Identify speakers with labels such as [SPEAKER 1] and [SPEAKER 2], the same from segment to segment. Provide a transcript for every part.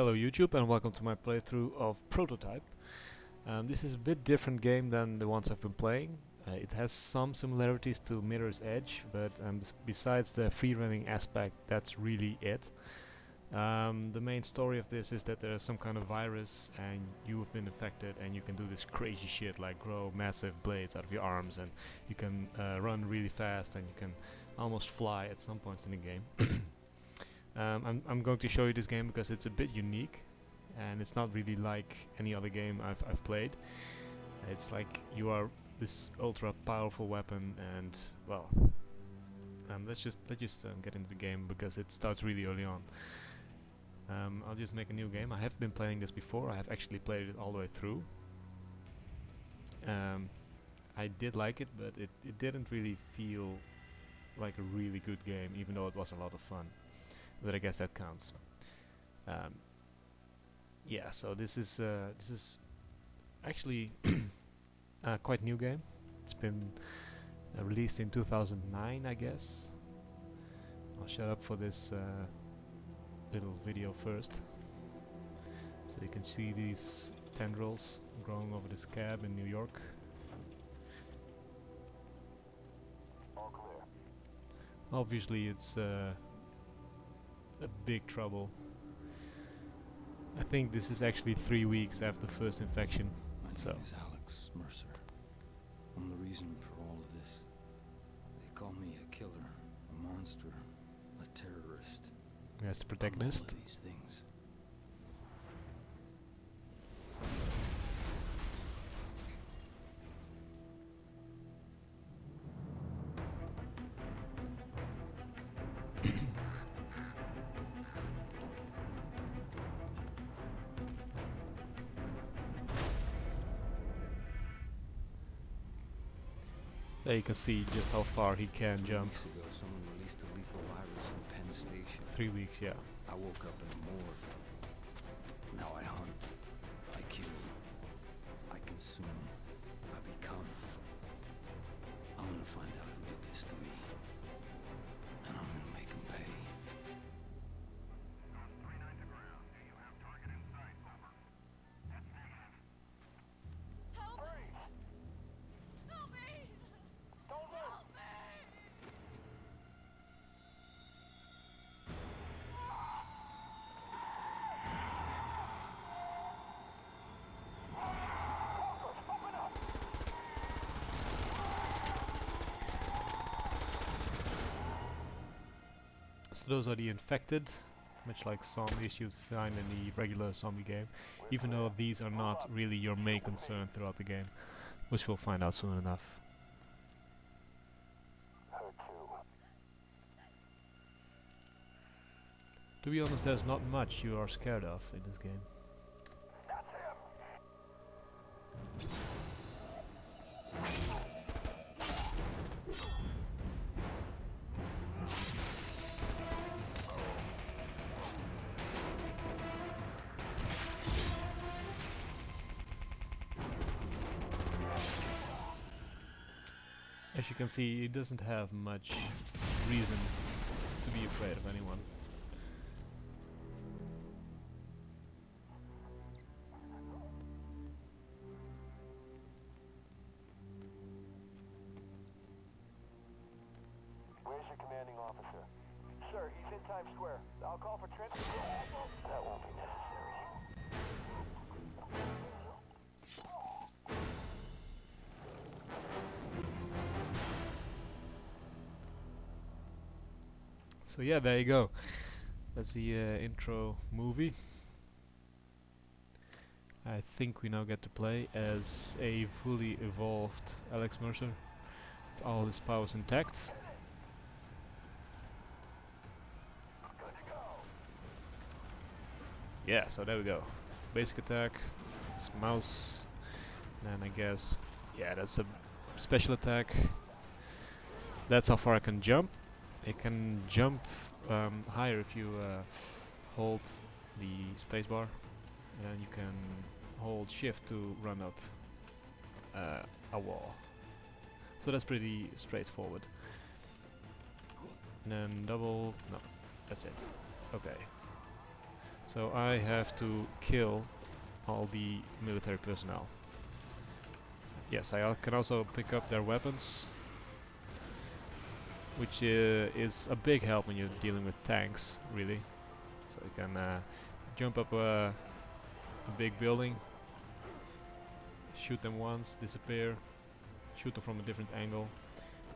[SPEAKER 1] Hello YouTube and welcome to my playthrough of Prototype. This is a bit different game than the ones I've been playing. It has some similarities to Mirror's Edge, but besides the free-running aspect, that's really it. The main story of this is that there is some kind of virus and you've been infected and you can do this crazy shit like grow massive blades out of your arms, and you can run really fast and you can almost fly at some points in the game. I'm going to show you this game because it's a bit unique and it's not really like any other game I've played. It's like you are this ultra powerful weapon, and well, let's just get into the game because it starts really early on. I'll just make a new game. I have been playing this before. I have actually played it all the way through. I did like it, but it didn't really feel like a really good game, even though it was a lot of fun. But I guess that counts. Yeah, so this is actually a quite new game. It's been released in 2009, I guess. I'll shut up for this little video first, so you can see these tendrils growing over this cab in New York.
[SPEAKER 2] All clear.
[SPEAKER 1] Obviously, it's a big trouble. I think this is actually 3 weeks after the first infection.
[SPEAKER 3] My name is Alex Mercer. I'm the reason for all of this. They call me a killer, a monster, a terrorist.
[SPEAKER 1] That's the
[SPEAKER 3] I'm all
[SPEAKER 1] protagonist.
[SPEAKER 3] of these things.
[SPEAKER 1] There you can see just how far he can
[SPEAKER 3] 3
[SPEAKER 1] jump.
[SPEAKER 3] weeks ago, someone released a lethal virus in Penn Station.
[SPEAKER 1] 3 weeks, yeah.
[SPEAKER 3] I woke up in a morgue. Now I hunt. I kill. I consume. I become. I'm gonna find out who did this to me. And I'm gonna make them pay.
[SPEAKER 2] Help me! Help me! Don't move! Help me! Open up!
[SPEAKER 1] So those are the infected, much like zombies you'd find in the regular zombie game, even though these are not really your main concern throughout the game, which we'll find out soon enough.
[SPEAKER 2] Her too.
[SPEAKER 1] To be honest, there's not much you are scared of in this game.
[SPEAKER 2] That's him!
[SPEAKER 1] As you can see, he doesn't have much reason to be afraid of anyone.
[SPEAKER 2] Where's your commanding officer? Sir, he's in Times Square. I'll call for transport. That won't be necessary.
[SPEAKER 1] So yeah, there you go. That's the intro movie. I think we now get to play as a fully evolved Alex Mercer, with all his powers intact. Yeah, so there we go. Basic attack, it's mouse, and then I guess, yeah, that's a special attack. That's how far I can jump. It can jump higher if you hold the spacebar, and then you can hold shift to run up a wall. So that's pretty straightforward. And then double, no, that's it. Okay. So I have to kill all the military personnel. Yes, can also pick up their weapons, which is a big help when you're dealing with tanks, really. So you can jump up a big building, shoot them once, disappear, shoot them from a different angle.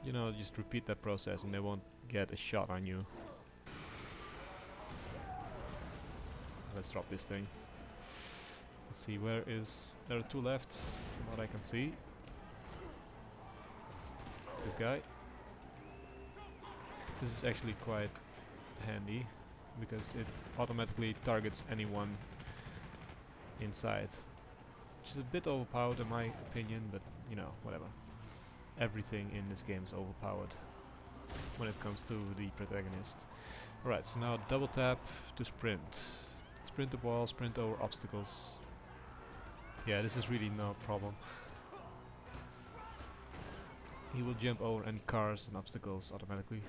[SPEAKER 1] You know, just repeat that process and they won't get a shot on you. Let's drop this thing. Let's see, there are 2 left, from what I can see. This guy. This is actually quite handy, because it automatically targets anyone inside. Which is a bit overpowered in my opinion, but you know, whatever. Everything in this game is overpowered when it comes to the protagonist. Alright, so now double tap to sprint. Sprint the wall, sprint over obstacles. Yeah, this is really no problem. He will jump over any cars and obstacles automatically.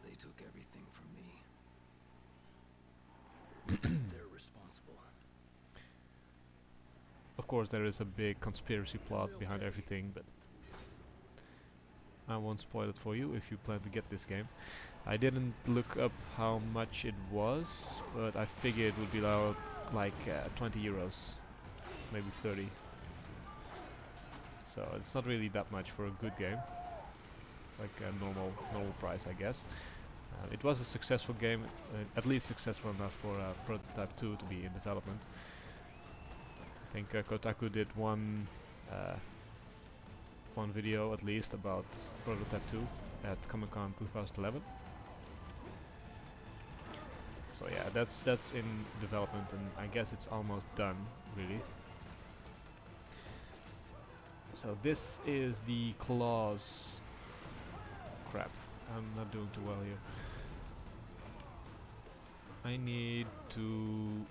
[SPEAKER 3] They took everything from me. They're responsible.
[SPEAKER 1] Of course, there is a big conspiracy plot behind everything, but I won't spoil it for you if you plan to get this game. I didn't look up how much it was, but I figured it would be like 20 euros, maybe 30. So it's not really that much for a good game. Like a normal price, I guess. It was a successful game, at least successful enough for Prototype 2 to be in development. I think Kotaku did one video at least about Prototype 2 at Comic-Con 2011. So yeah, that's in development, and I guess it's almost done, really. So this is the claws. Crap, I'm not doing too well here. I need to...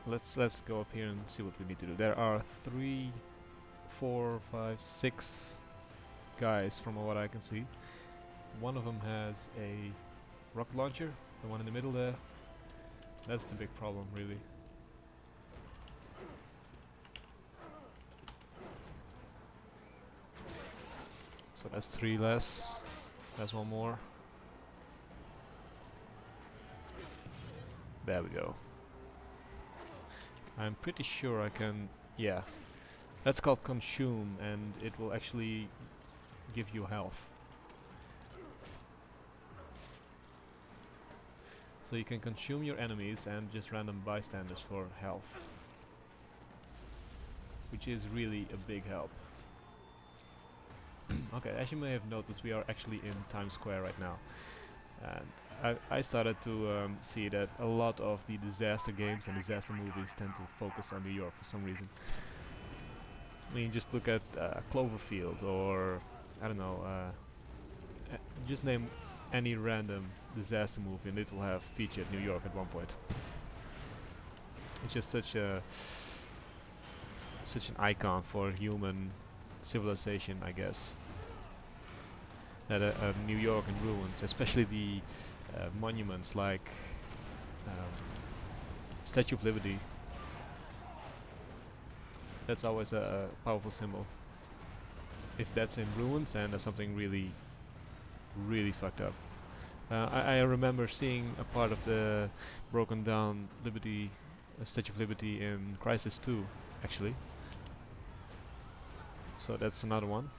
[SPEAKER 1] Let's go up here and see what we need to do. There are 3, 4, 5, 6 guys from what I can see. One of them has a rocket launcher, the one in the middle there. That's the big problem, really. So that's 3 less. That's 1 more. There we go. I'm pretty sure I can... yeah. That's called consume, and it will actually give you health. So you can consume your enemies and just random bystanders for health. Which is really a big help. Okay, as you may have noticed, we are actually in Times Square right now. And I started to see that a lot of the disaster games and disaster movies tend to focus on New York for some reason. I mean, just look at Cloverfield, or I don't know, just name any random disaster movie and it will have featured New York at one point. It's just such an icon for human civilization, I guess. That New York in ruins, especially the monuments like Statue of Liberty. That's always a powerful symbol. If that's in ruins, and that's something really, really fucked up. I remember seeing a part of the broken down Liberty, Statue of Liberty in Crisis 2, actually. So that's another one.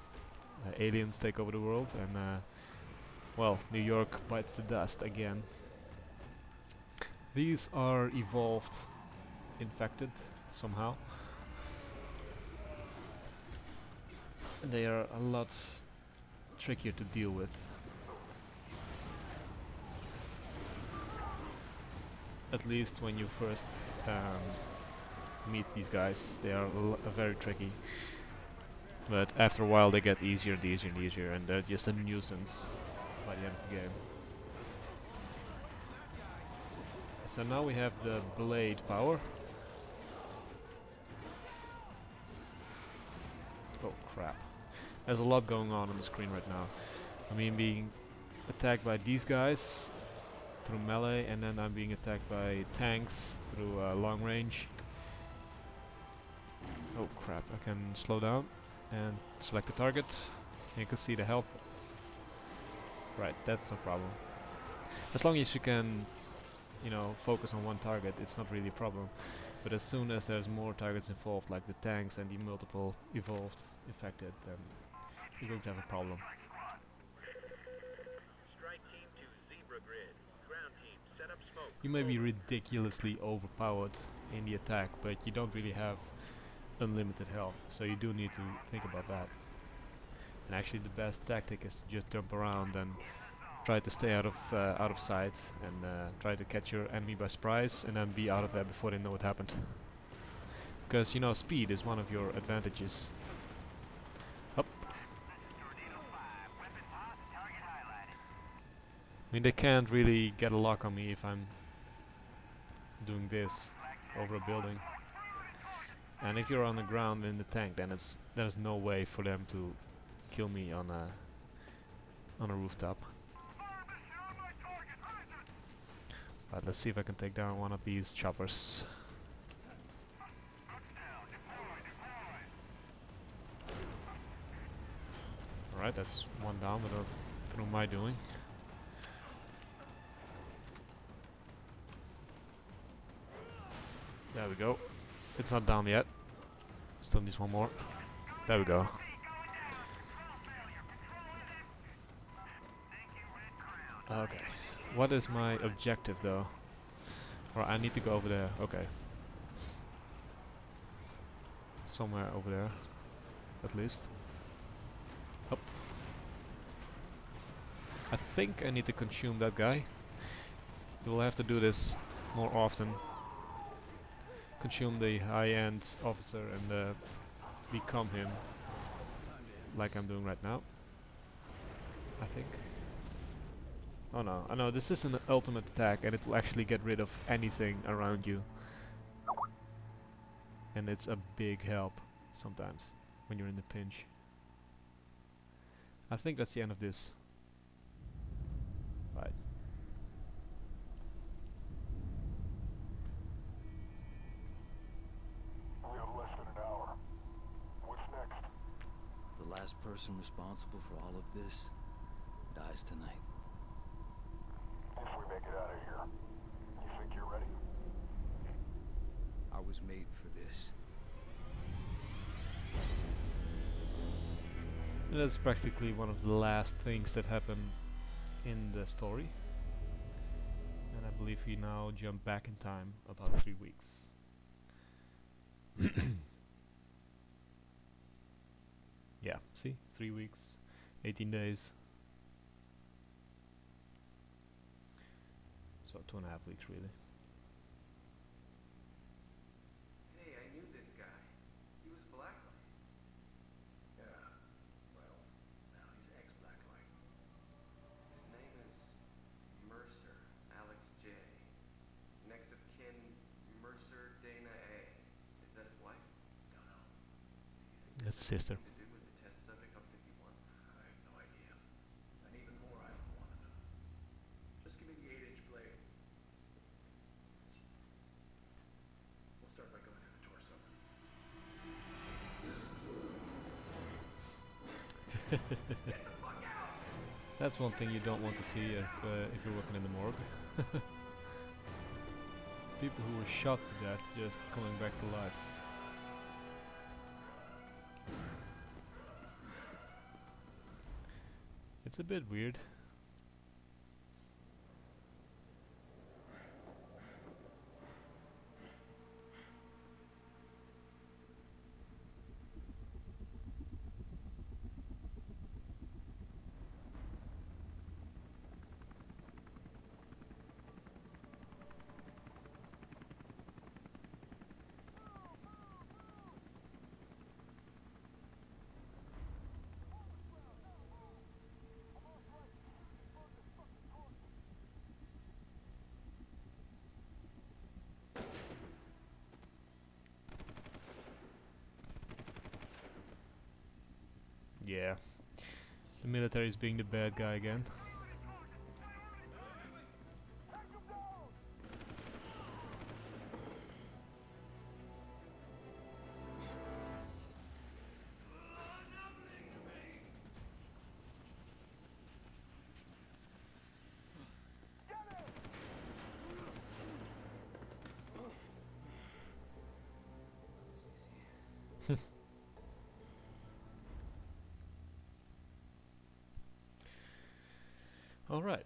[SPEAKER 1] Aliens take over the world, and well, New York bites the dust again. These are evolved, infected somehow. They are a lot trickier to deal with. At least when you first meet these guys, they are very tricky. But after a while they get easier and easier and easier, and they're just a nuisance by the end of the game. So now we have the blade power. Oh crap. There's a lot going on the screen right now. I mean, being attacked by these guys, through melee, and then I'm being attacked by tanks through long range. Oh crap, I can slow down and select the target. And you can see the health. Right, that's no problem. As long as you can, you know, focus on one target, it's not really a problem. But as soon as there's more targets involved, like the tanks and the multiple evolved infected, then you're going to have a problem.
[SPEAKER 2] Strike team to Zebra Grid. Ground team, set up smoke.
[SPEAKER 1] You may be ridiculously overpowered in the attack, but you don't really have unlimited health, so you do need to think about that. And actually the best tactic is to just jump around and try to stay out of sight, and try to catch your enemy by surprise and then be out of there before they know what happened. Because, you know, speed is one of your advantages. Up. I mean, they can't really get a lock on me if I'm doing this over a building. And if you're on the ground in the tank, then there's no way for them to kill me on a rooftop. But let's see if I can take down one of these choppers. Alright, that's one down without through my doing. There we go. It's not down yet. Still needs one more. There we go. Okay. What is my objective though? Or I need to go over there. Okay. Somewhere over there. At least. Up. I think I need to consume that guy. We'll have to do this more often. Consume the high-end officer and become him, like I'm doing right now. I think. Oh no, I know this is an ultimate attack and it will actually get rid of anything around you. And it's a big help sometimes when you're in the pinch. I think that's the end of this. Right.
[SPEAKER 2] We have less than an hour. What's next?
[SPEAKER 3] The last person responsible for all of this dies tonight.
[SPEAKER 2] If we make it out of here, you think you're ready?
[SPEAKER 3] I was made for this.
[SPEAKER 1] And that's practically one of the last things that happen in the story. And I believe we now jump back in time about 3 weeks. Yeah, see? 3 weeks, 18 days. So 2.5 weeks really.
[SPEAKER 4] Hey, I knew this guy. He was Blacklight.
[SPEAKER 2] Yeah. Well, now he's ex-Blacklight.
[SPEAKER 4] His name is Mercer, Alex J. Next of kin, Mercer Dana A. Is that his wife?
[SPEAKER 2] Don't know.
[SPEAKER 1] That's sister.
[SPEAKER 4] To do with the test subject on 51?
[SPEAKER 2] I have no idea. And even more, I don't want to know. Just give me the 8-inch blade. We'll start by going through the torso.
[SPEAKER 1] That's one thing you don't want to see if you're working in the morgue. People who were shot to death just coming back to life. It's a bit weird. Yeah. The military is being the bad guy again. All right.